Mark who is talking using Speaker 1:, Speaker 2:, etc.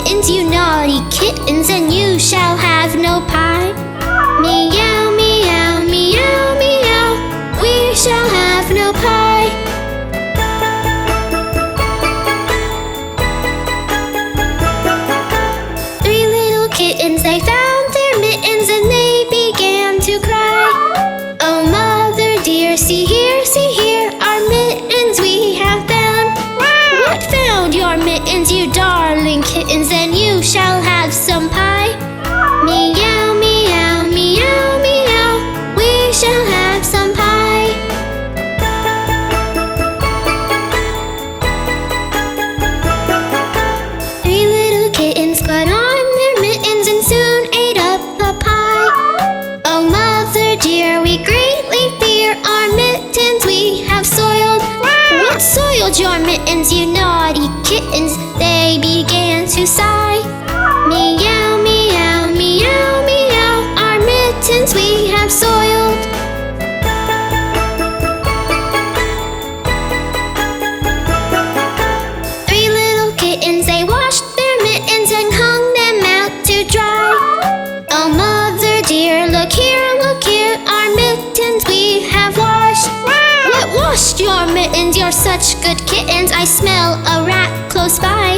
Speaker 1: mittens, you naughty kittens, and you shall have no pie. Meow, meow, meow, meow, we shall have no pie. Three little kittens, they found their mittens, and they began to cry. Oh, mother dear, see here, our mittens we have found. What found your mittens, you darling kittens, and you shall have some pie. Meow, meow, meow, meow, we shall have some pie. Three little kittens put on their mittens and soon ate up the pie. Oh, mother dear, we greatly fear our mittens we have soiled. What soiled your mittens, you naughty kittens? They began to sigh. Meow, meow, meow, meow, our mittens we have soiled. Three little kittens, they washed their mittens and hung them out to dry. Oh, mother dear, look here, our mittens we have washed. What washed your mittens? You're such good kittens, I smell a rat close by.